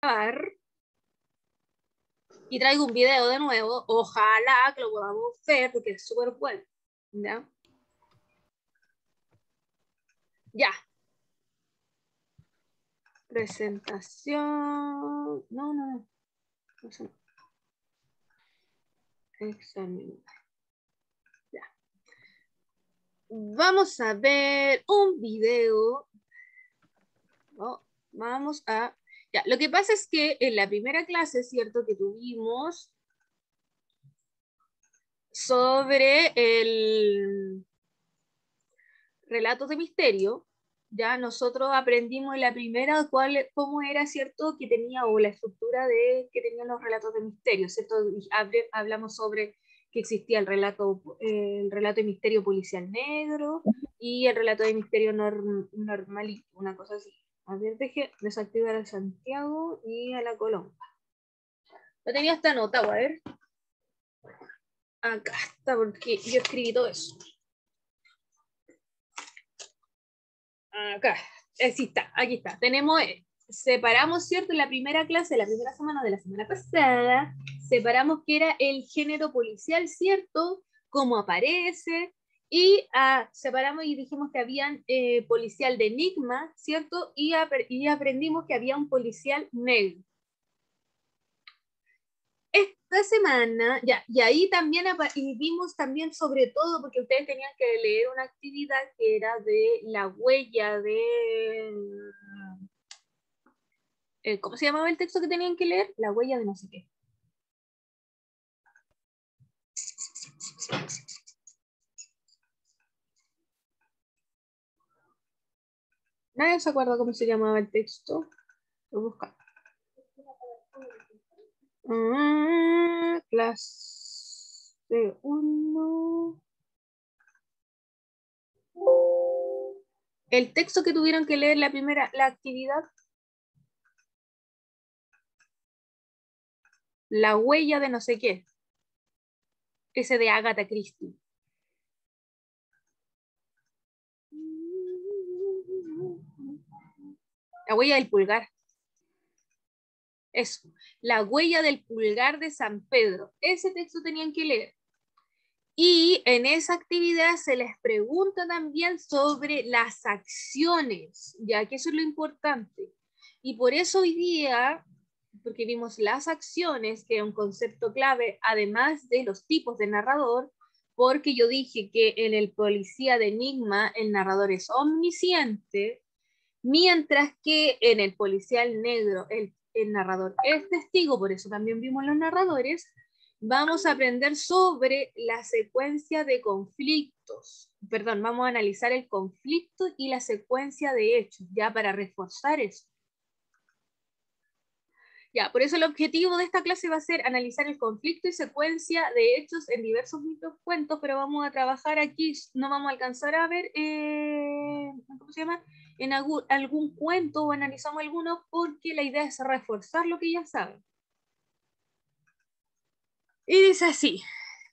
grabar y traigo un video de nuevo. Ojalá que lo podamos ver porque es súper bueno. ¿Ya? Ya. Presentación. No. Eso no. Examen. Ya. Vamos a ver un video. No, vamos a... Ya, lo que pasa es que en la primera clase, ¿cierto? Que tuvimos sobre el relatos de misterio, ya nosotros aprendimos en la primera cómo era, ¿cierto? Que tenía, o la estructura de que tenían los relatos de misterio, ¿cierto? Hablamos sobre que existía el relato de misterio policial negro y el relato de misterio normalito, una cosa así. A ver, deje desactivar a Santiago y a la Colomba. Lo tenía esta nota, a ver. Acá está, porque yo escribí todo eso. Acá, sí está, aquí está. Tenemos, separamos, ¿cierto? En la primera clase, la primera semana de la semana pasada, separamos que era el género policial, ¿cierto? Cómo aparece, y separamos y dijimos que habían policial de enigma, ¿cierto? Y aprendimos que había un policial negro. Esta semana, ya, y ahí también y vimos también sobre todo, porque ustedes tenían que leer una actividad que era de la huella de... ¿cómo se llamaba el texto que tenían que leer? La huella de no sé qué. Nadie se acuerda cómo se llamaba el texto. Lo busca. Clase 1. El texto que tuvieron que leer la actividad. La huella de no sé qué. Ese de Agatha Christie. La huella del pulgar. Eso. La huella del pulgar de San Pedro. Ese texto tenían que leer. Y en esa actividad se les pregunta también sobre las acciones, ya que eso es lo importante. Y por eso hoy día, porque vimos las acciones, que es un concepto clave, además de los tipos de narrador, porque yo dije que en el policía de enigma el narrador es omnisciente, mientras que en el policial negro el narrador es testigo, por eso también vimos los narradores. Vamos a aprender sobre la secuencia de conflictos. Perdón, vamos a analizar el conflicto y la secuencia de hechos, ya para reforzar eso. Ya, por eso el objetivo de esta clase va a ser analizar el conflicto y secuencia de hechos en diversos microcuentos, pero vamos a trabajar aquí, no vamos a alcanzar a ver, ¿cómo se llama? En algún cuento o analizamos algunos porque la idea es reforzar lo que ya saben. Y dice así,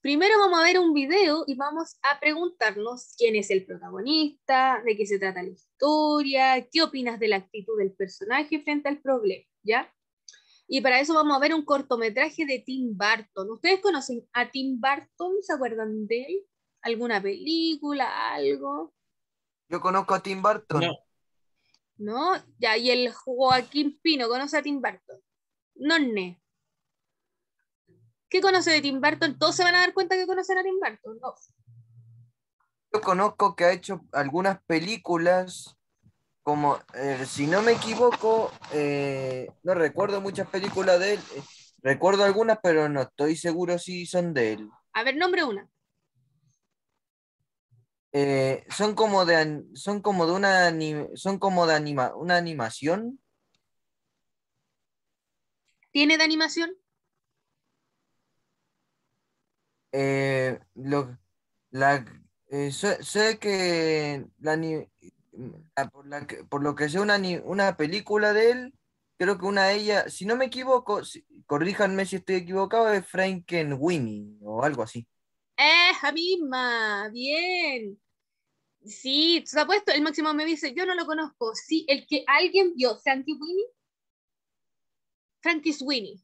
primero vamos a ver un video y vamos a preguntarnos quién es el protagonista, de qué se trata la historia, qué opinas de la actitud del personaje frente al problema, ¿ya? Y para eso vamos a ver un cortometraje de Tim Burton. ¿Ustedes conocen a Tim Burton? ¿Se acuerdan de él? ¿Alguna película, algo? Yo conozco a Tim Burton. No, ¿No? Ya, y el Joaquín Pino, ¿conoce a Tim Burton? No, ne. ¿Qué conoce de Tim Burton? Todos se van a dar cuenta que conocen a Tim Burton. No. Yo conozco que ha hecho algunas películas, como, si no me equivoco, no recuerdo muchas películas de él. Recuerdo algunas, pero no estoy seguro si son de él. A ver, nombre una. Son como de una animación. ¿Tiene de animación? Lo, la, sé que por lo que sé una película de él, creo que una de ellas, si no me equivoco, corríjanme si estoy equivocado, es Frankenweenie o algo así. ¡Esa misma! ¡Bien! Sí, se ha puesto, el máximo me dice, yo no lo conozco. Sí, el que alguien vio, Frankie Winnie. Frankie Sweeney.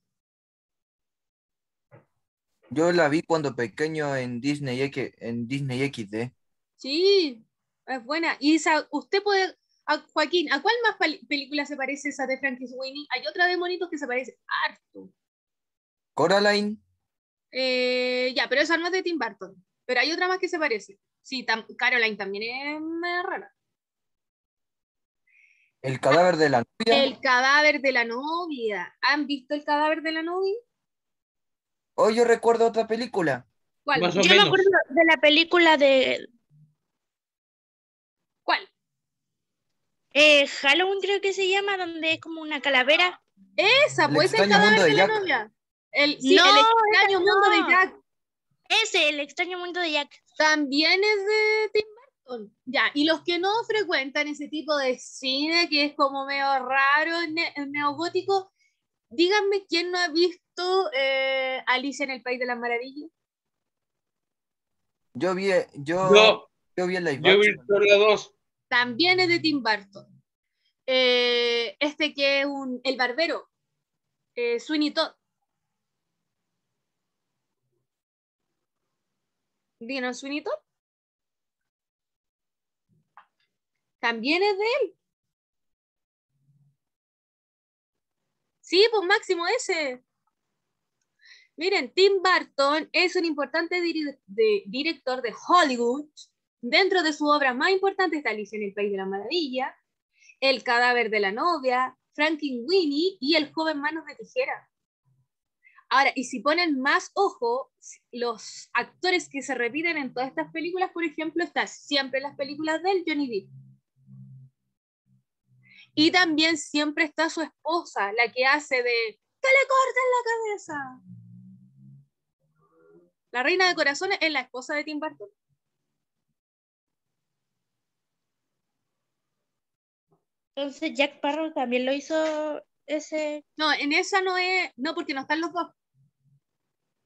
Yo la vi cuando pequeño en Disney XD. Sí, es buena. Y esa, usted puede, Joaquín, ¿a cuál más película se parece esa de Frankie Sweeney? Hay otra de monitos que se parece harto. Coraline, Ya, pero esa no es de Tim Burton. Pero hay otra más que se parece. Sí, Caroline también es medio rara. el cadáver de la novia. El cadáver de la novia. ¿Han visto el cadáver de la novia? Oh, yo recuerdo otra película. ¿Cuál? Más o Yo me acuerdo menos. de la película de ¿Cuál? Halloween, creo que se llama, donde es como una calavera. Esa, El pues el extraño cadáver mundo de de la Jack. novia. Sí, No, el esa extraño mundo de no. Jack. Ese, el extraño mundo de Jack. También es de Tim Burton. Ya, y los que no frecuentan ese tipo de cine, que es como medio raro, neogótico, díganme quién no ha visto Alicia en el País de las Maravillas. Yo vi, Yo, yo vi el live yo vi action. Historia 2. También es de Tim Burton. Este que es el barbero, Sweeney Todd. ¿Vieron Sweeney Todd? También es de él. Sí, pues máximo ese. Miren, Tim Burton es un importante director de Hollywood. Dentro de su obra más importante está Alicia en el País de la Maravilla, El cadáver de la novia, Frankenweenie y El joven manos de tijera. Ahora, y si ponen más ojo, los actores que se repiten en todas estas películas, por ejemplo, están siempre en las películas de él, Johnny Depp. Y también siempre está su esposa, la que hace de ¡que le corten la cabeza! La reina de corazones es la esposa de Tim Burton. Entonces Jack Sparrow también lo hizo ese. No, en esa no es, no, porque no están los dos.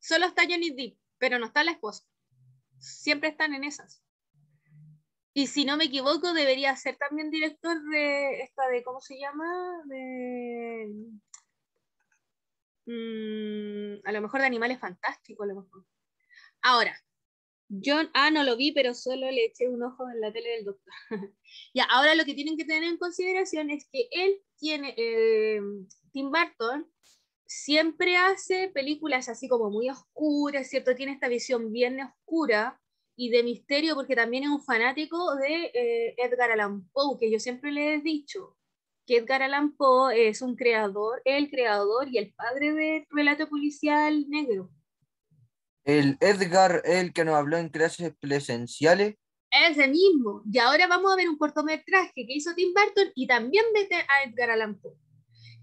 Solo está Johnny Depp, pero no está la esposa. Siempre están en esas. Y si no me equivoco, debería ser también director de esta de, ¿cómo se llama? A lo mejor de Animales Fantásticos, a lo mejor. Ahora, no lo vi, pero solo le eché un ojo en la tele del doctor. Ya, ahora lo que tienen que tener en consideración es que él tiene, Tim Burton, siempre hace películas así como muy oscuras, ¿cierto? Tiene esta visión bien oscura y de misterio porque también es un fanático de Edgar Allan Poe, que yo siempre le he dicho que Edgar Allan Poe es un creador, el creador y el padre del relato policial negro. El Edgar, el que nos habló en clases presenciales. Ese mismo. Y ahora vamos a ver un cortometraje que hizo Tim Burton y también mete a Edgar Allan Poe.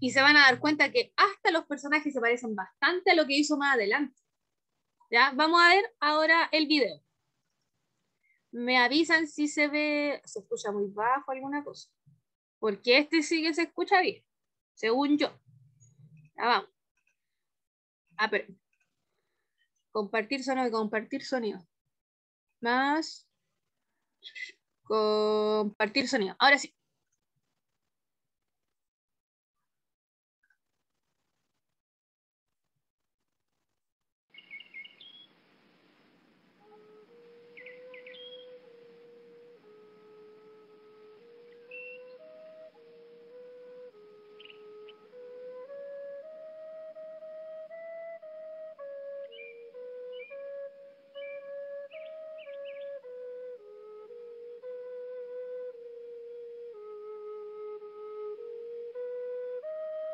Y se van a dar cuenta que hasta los personajes se parecen bastante a lo que hizo más adelante. ¿Ya? Vamos a ver ahora el video. Me avisan si se ve, se escucha muy bajo alguna cosa. Porque este sí que se escucha bien, según yo. Ya vamos. Pero compartir sonido. Más compartir sonido. Ahora sí.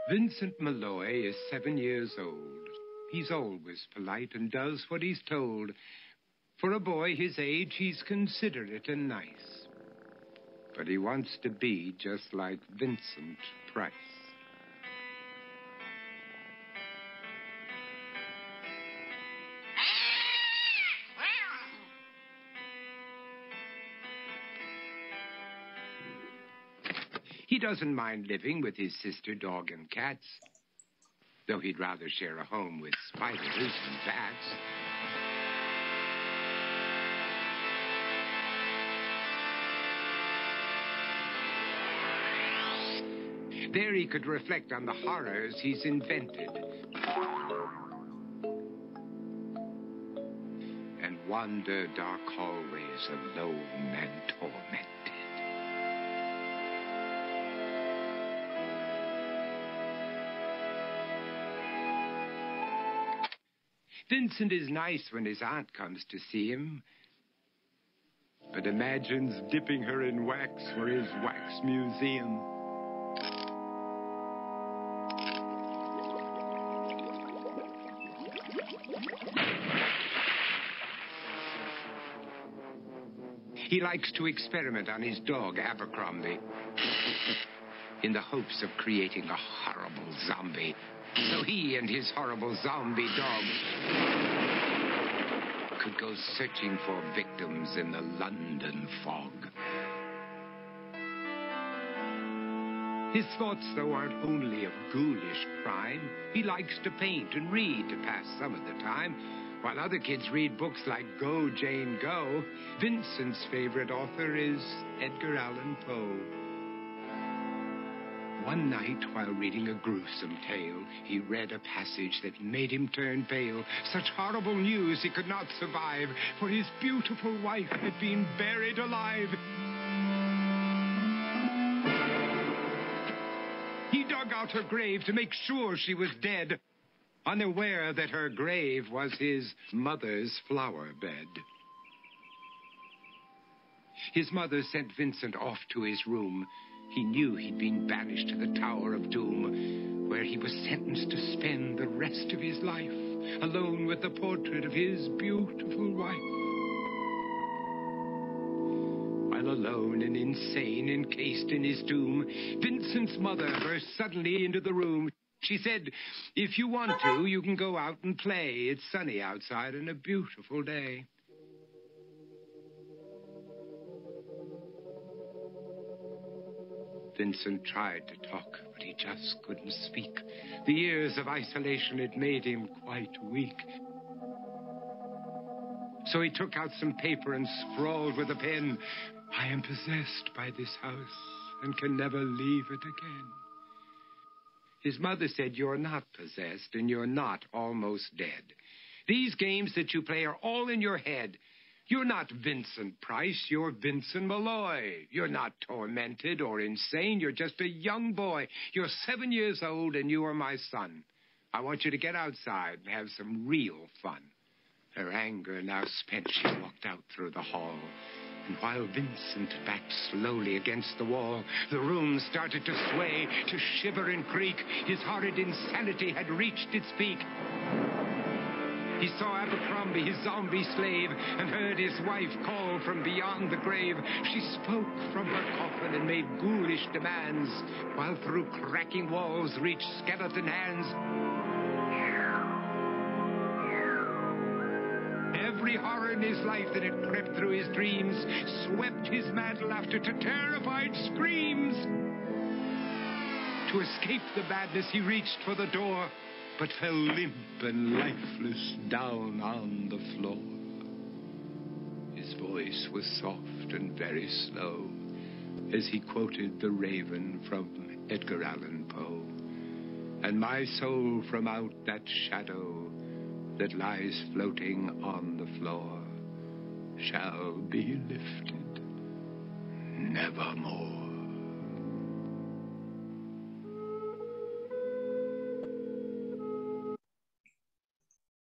Vincent Malloy is 7 years old. He's always polite and does what he's told. For a boy his age, he's considerate and nice. But he wants to be just like Vincent Price. He doesn't mind living with his sister, dog, and cats, though he'd rather share a home with spiders and bats. There he could reflect on the horrors he's invented. And wander dark hallways alone and tormented. Vincent is nice when his aunt comes to see him, but imagines dipping her in wax for his wax museum. He likes to experiment on his dog, Abercrombie, in the hopes of creating a horrible zombie. So he and his horrible zombie dog could go searching for victims in the London fog. His thoughts, though, aren't only of ghoulish crime. He likes to paint and read to pass some of the time. While other kids read books like Go, Jane, Go, Vincent's favorite author is Edgar Allan Poe. One night, while reading a gruesome tale, he read a passage that made him turn pale. Such horrible news he could not survive, for his beautiful wife had been buried alive. He dug out her grave to make sure she was dead, unaware that her grave was his mother's flower bed. His mother sent Vincent off to his room. He knew he'd been banished to the Tower of Doom, where he was sentenced to spend the rest of his life alone with the portrait of his beautiful wife. While alone and insane, encased in his tomb, Vincent's mother burst suddenly into the room. She said, "If you want to, you can go out and play. It's sunny outside and a beautiful day." Vincent tried to talk, but he just couldn't speak. The years of isolation had made him quite weak. So he took out some paper and scrawled with a pen, "I am possessed by this house and can never leave it again." His mother said, "You're not possessed and you're not almost dead. These games that you play are all in your head. You're not Vincent Price, you're Vincent Malloy. You're not tormented or insane, you're just a young boy. You're 7 years old and you are my son. I want you to get outside and have some real fun." Her anger now spent, she walked out through the hall. And while Vincent backed slowly against the wall, the room started to sway, to shiver and creak. His horrid insanity had reached its peak. He saw Abercrombie, his zombie slave, and heard his wife call from beyond the grave. She spoke from her coffin and made ghoulish demands, while through cracking walls reached skeleton hands. Every horror in his life that had crept through his dreams swept his mad laughter to terrified screams. To escape the madness, he reached for the door, but fell limp and lifeless down on the floor. His voice was soft and very slow as he quoted The Raven from Edgar Allan Poe. "And my soul from out that shadow that lies floating on the floor shall be lifted nevermore."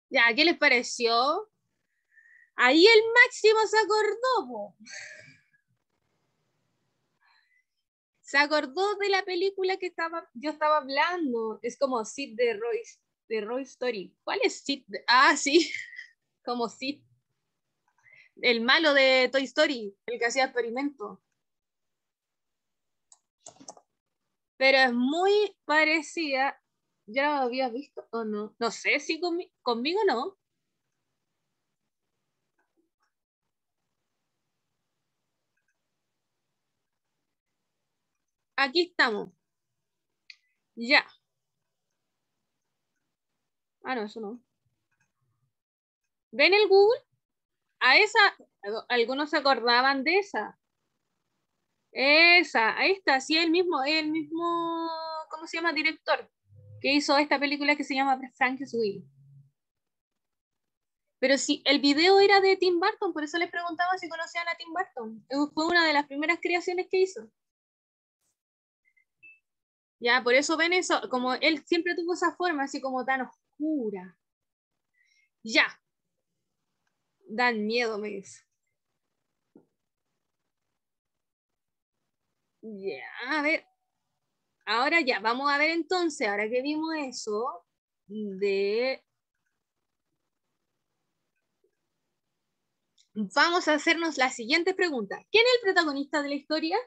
Ya, ¿qué les pareció? Ahí el Máximo se acordó, po. Se acordó de la película que yo estaba hablando. Es como Sid de Roy Story. ¿Cuál es Sid? Ah, sí. Como Sid. El malo de Toy Story, el que hacía experimentos. Pero es muy parecida. ¿Ya lo habías visto o no? No sé si conmigo no. Aquí estamos. Ya. Ah, no, eso no. ¿Ven el Google? A esa, algunos se acordaban de esa. Esa, ahí está, sí, el mismo ¿cómo se llama? Director, que hizo esta película que se llama Frankenweenie. Pero sí, el video era de Tim Burton, por eso les preguntaba si conocían a Tim Burton. Fue una de las primeras creaciones que hizo. Ya, por eso ven eso, como él siempre tuvo esa forma, así como tan oscura. Ya. Dan miedo, me dice. Ya, a ver. Ahora ya, vamos a ver entonces, ahora que vimos eso, vamos a hacernos la siguiente pregunta. ¿Quién es el protagonista de la historia?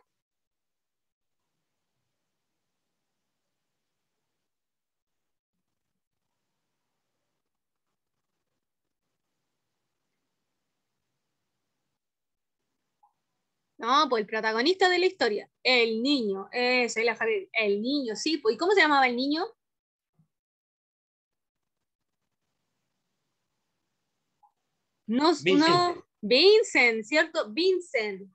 No, pues el protagonista de la historia, el niño, esa es la Javier, el niño, sí, pues, ¿y cómo se llamaba el niño? No, Vincent. Vincent, ¿cierto? Vincent.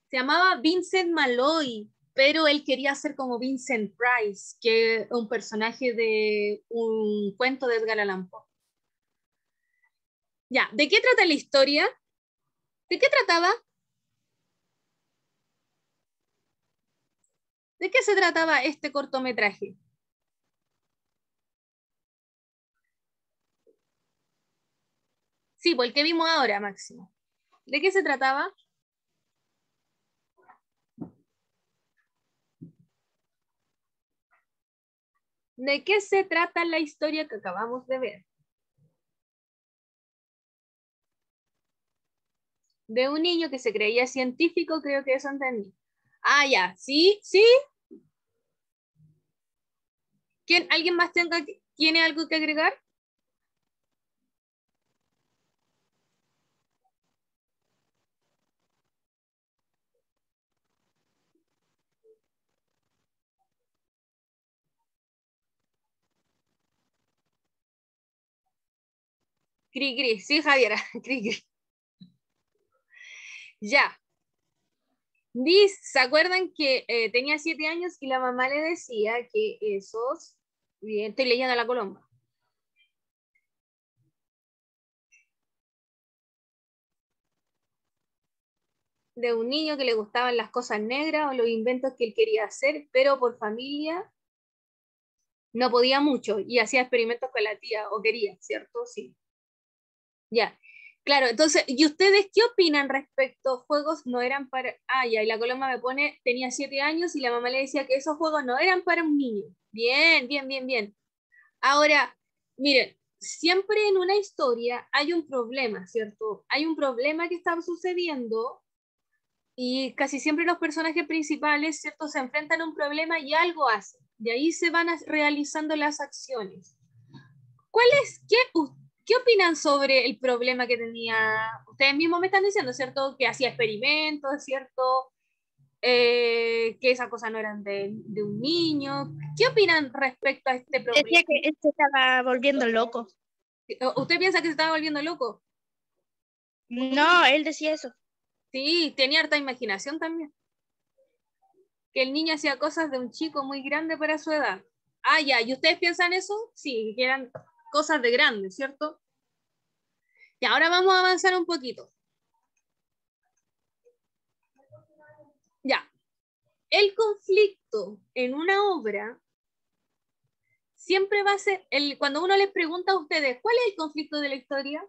Se llamaba Vincent Malloy, pero él quería ser como Vincent Price, que es un personaje de un cuento de Edgar Allan Poe. Ya, ¿de qué trata la historia? ¿De qué trataba? ¿De qué se trataba este cortometraje? Sí, pues el que vimos ahora, Máximo. ¿De qué se trataba? ¿De qué se trata la historia que acabamos de ver? De un niño que se creía científico, creo que eso entendí. Ah, ya, sí, sí. ¿Alguien más tiene algo que agregar? Cri, cri, sí, Javiera, cri, cri. Ya. ¿Se acuerdan que tenía 7 años y la mamá le decía que esos... Bien, estoy leyendo a la Colomba. De un niño que le gustaban las cosas negras o los inventos que él quería hacer, pero por familia no podía mucho y hacía experimentos con la tía, o quería, ¿cierto? Sí. Ya. Claro, entonces, ¿y ustedes qué opinan respecto? Juegos no eran para... Ah, ya, y la Coloma me pone, tenía 7 años y la mamá le decía que esos juegos no eran para un niño. Bien, bien, bien, bien. Ahora, miren, siempre en una historia hay un problema, ¿cierto? Hay un problema que está sucediendo y casi siempre los personajes principales, ¿cierto? Se enfrentan a un problema y algo hacen. De ahí se van realizando las acciones. ¿Qué opinan sobre el problema que tenía? Ustedes mismos me están diciendo, ¿cierto? Que hacía experimentos, ¿cierto? Que esas cosas no eran de un niño. ¿Qué opinan respecto a este problema? Decía que él se estaba volviendo loco. ¿Usted piensa que se estaba volviendo loco? No, él decía eso. Sí, tenía harta imaginación también. Que el niño hacía cosas de un chico muy grande para su edad. Ah, ya, ¿y ustedes piensan eso? Sí, que eran cosas de grande, ¿cierto? Y ahora vamos a avanzar un poquito. Ya. El conflicto en una obra siempre va a ser, cuando uno les pregunta a ustedes, ¿cuál es el conflicto de la historia?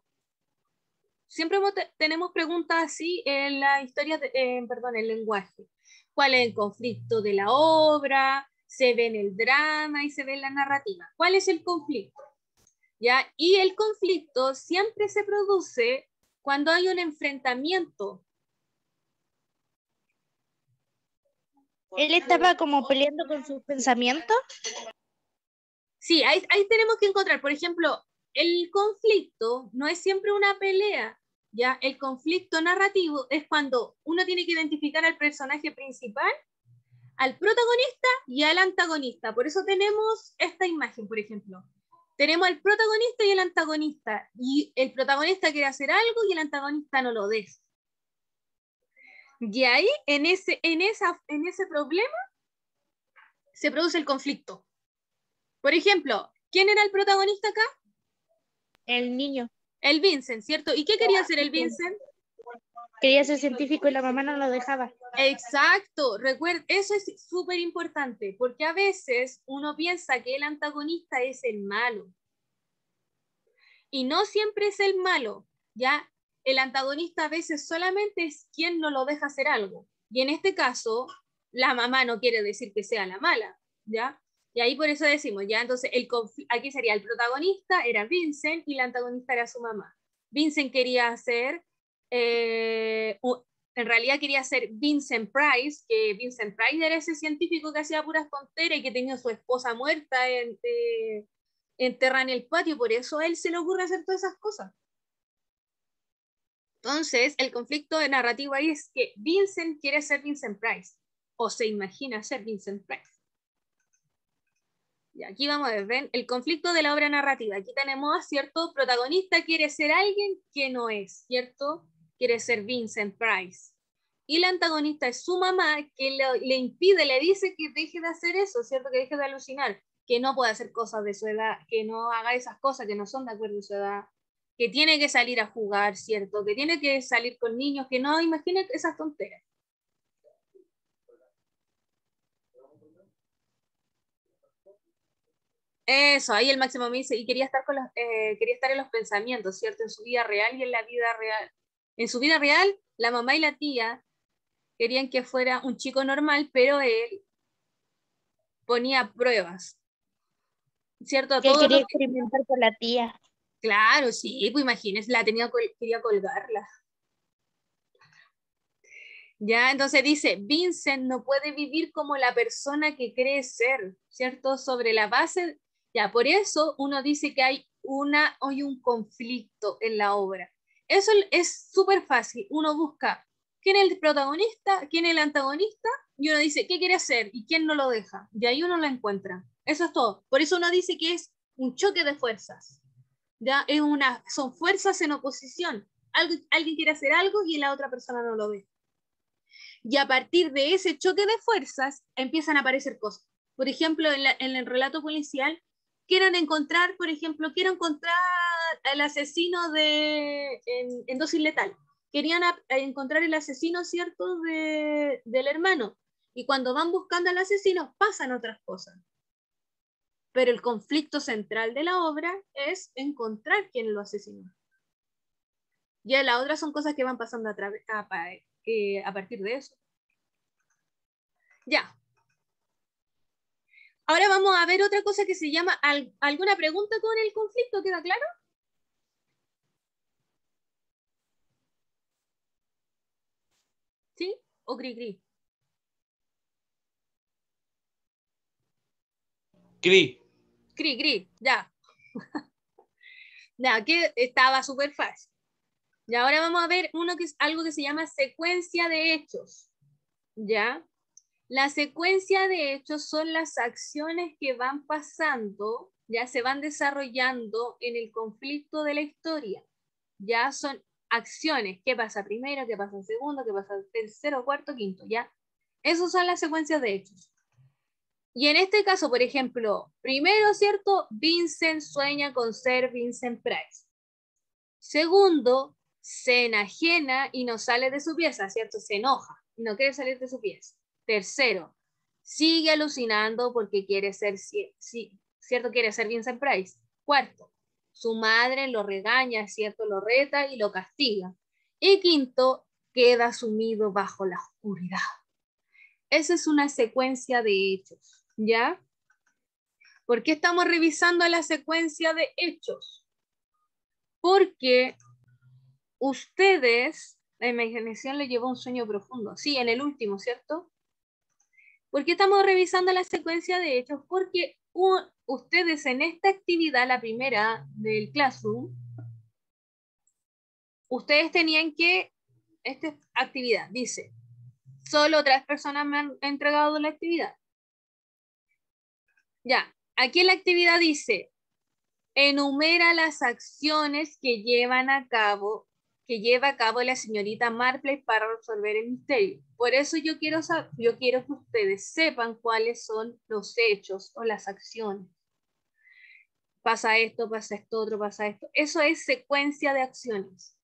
Siempre tenemos preguntas así en la historia, perdón, el lenguaje. ¿Cuál es el conflicto de la obra? Se ve en el drama y se ve en la narrativa. ¿Cuál es el conflicto? ¿Ya? Y el conflicto siempre se produce cuando hay un enfrentamiento. Él estaba como peleando con sus pensamientos. Sí, ahí tenemos que encontrar, por ejemplo, el conflicto no es siempre una pelea, ¿ya? El conflicto narrativo es cuando uno tiene que identificar al personaje principal, al protagonista y al antagonista. Por eso tenemos esta imagen, por ejemplo. Tenemos al protagonista y el antagonista, y el protagonista quiere hacer algo y el antagonista no lo deja. Y ahí, en ese problema, se produce el conflicto. Por ejemplo, ¿quién era el protagonista acá? El niño El Vincent, ¿cierto? ¿Y qué quería hacer el Vincent? quería ser científico y la mamá no lo dejaba. Exacto, recuerda, eso es súper importante, porque a veces uno piensa que el antagonista es el malo. Y no siempre es el malo, ¿ya? El antagonista a veces solamente es quien no lo deja hacer algo. Y en este caso, la mamá no quiere decir que sea la mala, ¿ya? Y ahí por eso decimos, ¿ya? Entonces, aquí sería el protagonista, era Vincent, y la antagonista era su mamá. Vincent quería hacer, en realidad quería ser Vincent Price, que Vincent Price era ese científico que hacía puras tonteras y que tenía a su esposa muerta enterrada en el patio, por eso a él se le ocurre hacer todas esas cosas. Entonces, el conflicto de narrativo ahí es que Vincent quiere ser Vincent Price, o se imagina ser Vincent Price. Y aquí vamos a ver, ven, el conflicto de la obra narrativa. Aquí tenemos, ¿cierto? Protagonista quiere ser alguien que no es, ¿cierto? Quiere ser Vincent Price. Y la antagonista es su mamá, que le impide, le dice que deje de hacer eso, ¿cierto? Que deje de alucinar, que no puede hacer cosas de su edad, que no haga esas cosas que no son de acuerdo a su edad, que tiene que salir a jugar, ¿cierto? Que tiene que salir con niños, que no imagine esas tonteras. Eso, ahí el máximo me dice, y quería estar, quería estar en los pensamientos, ¿cierto? En su vida real y en la vida real. En su vida real, la mamá y la tía querían que fuera un chico normal, pero él ponía pruebas, ¿cierto? Que él Todo quería lo que... experimentar con la tía. Claro, sí, pues imagínense, quería colgarla. Ya, entonces dice, Vincent no puede vivir como la persona que cree ser, ¿cierto? Sobre la base, ya, por eso uno dice que hay un conflicto en la obra. Eso es súper fácil, uno busca quién es el protagonista, quién es el antagonista, y uno dice qué quiere hacer y quién no lo deja, y ahí uno lo encuentra. Eso es todo. Por eso uno dice que es un choque de fuerzas, ya, son fuerzas en oposición. Alguien quiere hacer algo y la otra persona no lo ve. Y a partir de ese choque de fuerzas empiezan a aparecer cosas. Por ejemplo, en el relato policial, quiero encontrar al asesino en Dosis Letal. Querían encontrar el asesino, ¿cierto?, del hermano. Y cuando van buscando al asesino, pasan otras cosas. Pero el conflicto central de la obra es encontrar quién lo asesinó. Ya la otra son cosas que van pasando a partir de eso. Ya. Ahora vamos a ver otra cosa que se llama ¿alguna pregunta con el conflicto? ¿Queda claro? ¿Sí? ¿O gris? Gris, ya. Ya, que estaba súper fácil. Y ahora vamos a ver algo que se llama secuencia de hechos. ¿Ya? La secuencia de hechos son las acciones que van pasando, ya se van desarrollando en el conflicto de la historia. Ya son acciones, qué pasa primero, qué pasa segundo, qué pasa tercero, cuarto, quinto, ya. Esas son las secuencias de hechos. Y en este caso, por ejemplo, primero, ¿cierto? Vincent sueña con ser Vincent Price. Segundo, se enajena y no sale de su pieza, ¿cierto? Se enoja y no quiere salir de su pieza. Tercero, sigue alucinando porque quiere ser, ¿cierto? Quiere ser Vincent Price. Cuarto, su madre lo regaña, ¿cierto? Lo reta y lo castiga. Y quinto, queda sumido bajo la oscuridad. Esa es una secuencia de hechos, ¿ya? ¿Por qué estamos revisando la secuencia de hechos? Porque ustedes, la imaginación le llevó a un sueño profundo. Sí, en el último, ¿cierto? ¿Por qué estamos revisando la secuencia de hechos? Porque ustedes en esta actividad, la primera del Classroom, ustedes tenían que, esta actividad dice, solo 3 personas me han entregado la actividad. Ya, aquí la actividad dice, enumera las acciones que llevan a cabo que lleva a cabo la señorita Marple para resolver el misterio. Por eso yo quiero que ustedes sepan cuáles son los hechos o las acciones. Pasa esto otro, pasa esto. Eso es secuencia de acciones.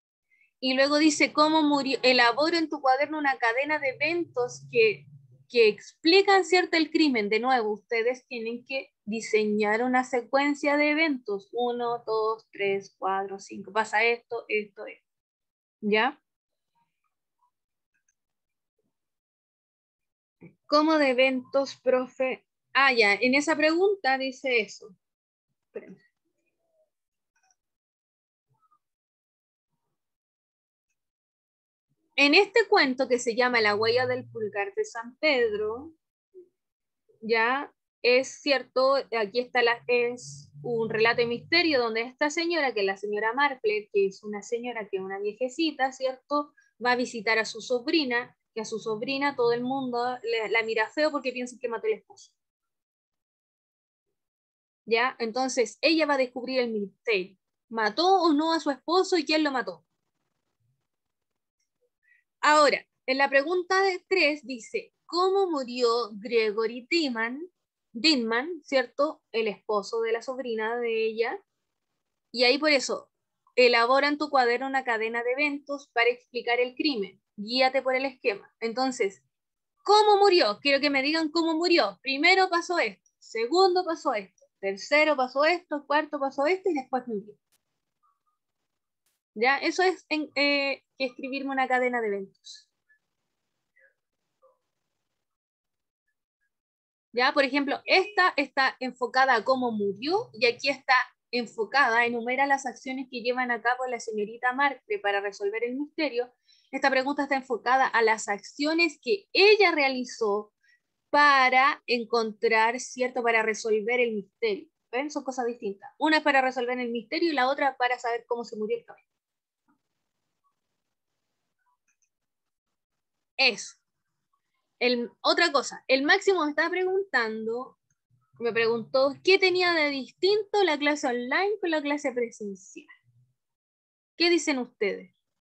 Y luego dice cómo murió. Elabora en tu cuaderno una cadena de eventos que explican cierto el crimen. De nuevo, ustedes tienen que diseñar una secuencia de eventos. 1, 2, 3, 4, 5. Pasa esto, esto, esto. ¿Ya? ¿Cómo de eventos, profe? Ah, ya, en esa pregunta dice eso. Espérenme. En este cuento que se llama La huella del pulgar de San Pedro, ya es cierto, aquí está es un relato de misterio donde esta señora, que es la señora Marple, que es una señora que es una viejecita, ¿cierto? Va a visitar a su sobrina, que a su sobrina todo el mundo la mira feo porque piensa que mató al esposo. ¿Ya? Entonces ella va a descubrir el misterio. ¿Mató o no a su esposo y quién lo mató? Ahora, en la pregunta de 3 dice, ¿cómo murió Gregory Dinman, ¿cierto? El esposo de la sobrina de ella. Y ahí por eso, elabora en tu cuaderno una cadena de eventos para explicar el crimen. Guíate por el esquema. Entonces, ¿cómo murió? Quiero que me digan cómo murió. Primero pasó esto, segundo pasó esto, tercero pasó esto, cuarto pasó esto y después murió. ¿Ya? Eso es que escribirme una cadena de eventos. ¿Ya? Por ejemplo, esta está enfocada a cómo murió y aquí está enfocada, enumera las acciones que llevan a cabo la señorita Marple para resolver el misterio. Esta pregunta está enfocada a las acciones que ella realizó para encontrar, ¿cierto? Para resolver el misterio. ¿Ven? Son cosas distintas. Una es para resolver el misterio y la otra para saber cómo se murió el cabello. Eso. Otra cosa, el Máximo me estaba preguntando, me preguntó qué tenía de distinto la clase online con la clase presencial. ¿Qué dicen ustedes?